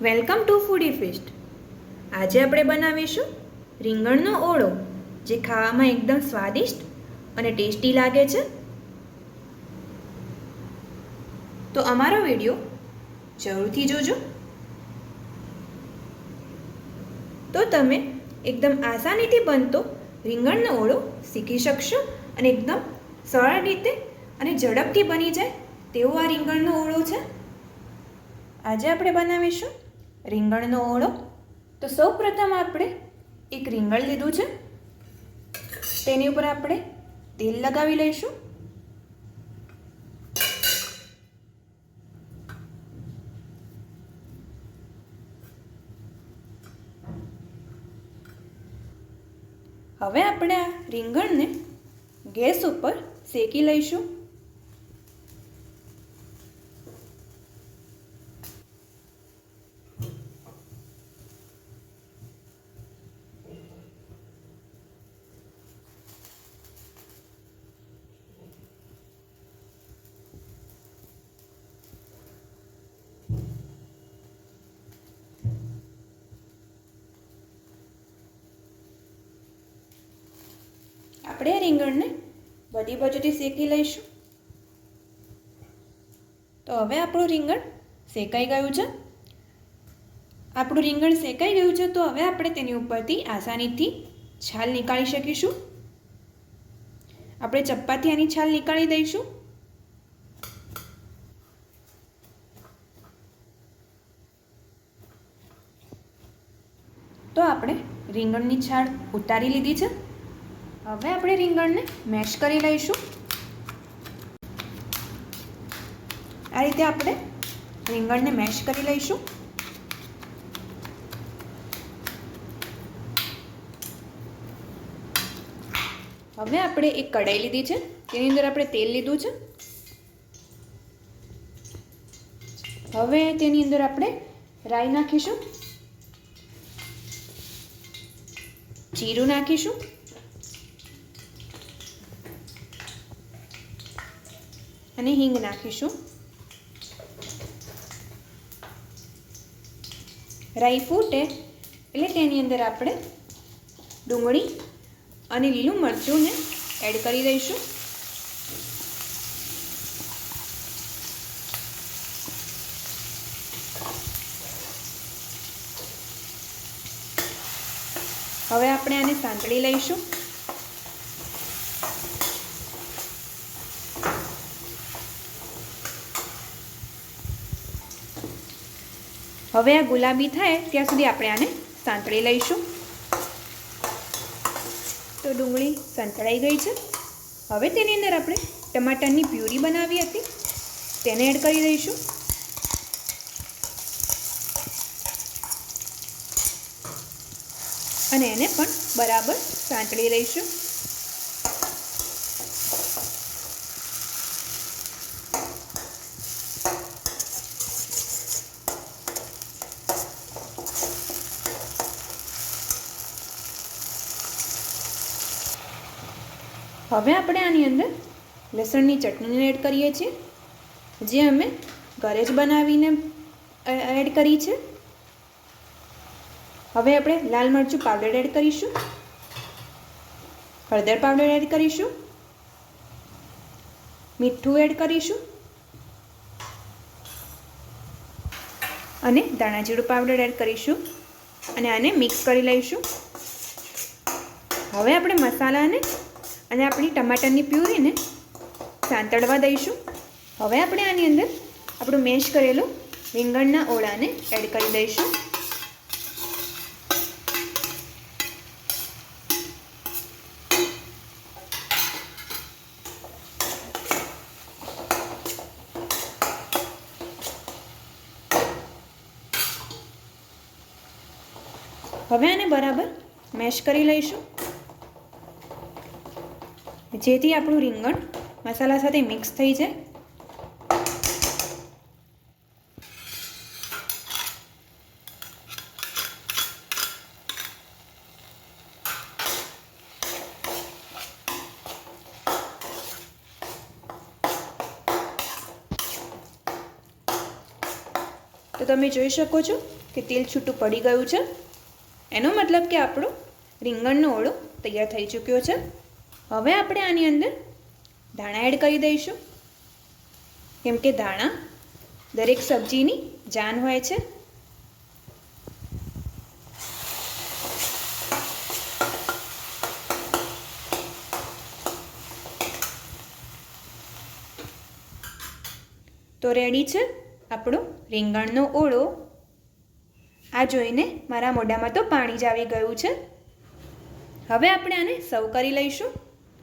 Welcome to foodie feast. આજે આપણે બનાવીશું રીંગણનો ઓળો, જે ખાવામાં એકદમ સ્વાદિષ્ટ અને ટેસ્ટી લાગે છે. તો અમારો વિડીયો જરૂરથી જોજો. તો તમે એકદમ આસાનીથી બનતો રીંગણનો ઓળો શીખી શકશો અને એકદમ સરળ રીતે અને ઝડપથી બની જાય તેવો આ રીંગણનો ઓળો છે. આજે આપણે બનાવીશું રીંગણનો ઓળો. તો સૌપ્રથમ આપણે એક રીંગણ લીધું છે, તેની ઉપર આપણે તેલ લગાવી લઈશું. હવે આપણે આ રીંગણને ગેસ ઉપર શેકી લઈશું. આપણે રીંગણને બધી બાજુથી શેકી લઈશું. તો હવે આપણું રીંગણ શેકાઈ ગયું છે. આપણું રીંગણ શેકાઈ ગયું છે, તો હવે આપણે તેની ઉપરથી આસાનીથી છાલ નીકાળી શકીશું. આપણે ચપ્પાથી આની છાલ નીકાળી દઈશું. તો આપણે રીંગણની છાલ ઉતારી લીધી છે. હવે આપણે રીંગણને મેશ કરી લઈશું. આ રીતે આપણે રીંગણને મેશ કરી લઈશું. હવે આપણે એક કઢાઈ લીધી છે, તેની અંદર આપણે તેલ લીધું છે. હવે તેની અંદર આપણે રાઈ નાખીશું, જીરું નાખીશું, અને હિંગ નાખીશું. રાઈ ફૂટે એટલે તેની અંદર આપણે ડુંગળી અને લીલું મરચુંને એડ કરી દઈશું. હવે આપણે આને સાંતળી લઈશું. હવે આ ગુલાબી થાય ત્યાં સુધી આપણે આને સાંતળી લઈશું. તો ડુંગળી સંતળાઈ ગઈ છે. હવે તેની અંદર આપણે ટમાટરની પ્યુરી બનાવી હતી તેને એડ કરી દઈશું. અને એને પણ બરાબર સાંતળી લઈશું. હવે આપણે આની અંદર લસણની ચટણીને એડ કરીએ છીએ, જે અમે ઘરે જ બનાવીને એડ કરી છે. હવે આપણે લાલ મરચું પાવડર એડ કરીશું, હળદર પાવડર એડ કરીશું, મીઠું એડ કરીશું અને ધાણા જીરું પાવડર એડ કરીશું અને આને મિક્સ કરી લઈશું. હવે આપણે મસાલાને અને આપણી ટમાટરની પ્યુરીને સાંતળવા દઈશું. હવે આપણે આની અંદર આપણું મેશ કરેલું રીંગણના ઓળાને એડ કરી દઈશું. હવે આને બરાબર મેશ કરી લઈશું, જેથી આપણું રીંગણ મસાલા સાથે મિક્સ થઈ જાય. તો તમે જોઈ શકો છો કે તેલ છૂટું પડી ગયું છે. એનો મતલબ કે આપણો રીંગણનો ઓળો તૈયાર થઈ ચૂક્યો છે. હવે આપણે આની અંદર ધાણા એડ કરી દઈશું, કેમ કે ધાણા દરેક સબ્જીની જાન હોય છે. તો રેડી છે આપણો રીંગણનો ઓળો. આ જોઈને મારા મોઢામાં તો પાણી જ આવી ગયું છે. હવે આપણે આને સર્વ કરી લઈશું.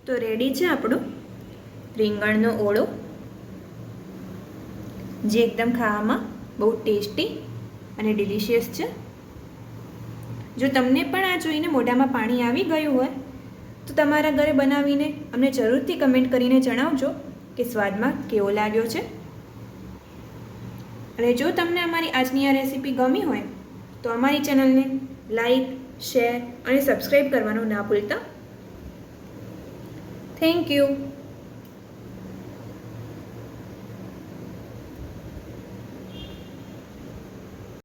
તો રેડી છે આપણો રીંગણનો ઓળો, જે એકદમ ખાવામાં બહુ ટેસ્ટી અને ડિલિશિયસ છે. જો તમને પણ આ જોઈને મોઢામાં પાણી આવી ગયું હોય તો તમારા ઘરે બનાવીને અમને જરૂરથી કમેન્ટ કરીને જણાવજો કે સ્વાદમાં કેવો લાગ્યો છે. અને જો તમને અમારી આજની આ રેસીપી ગમી હોય તો અમારી ચેનલને લાઈક, શેર અને સબસ્ક્રાઈબ કરવાનું ના ભૂલતા. Thank you.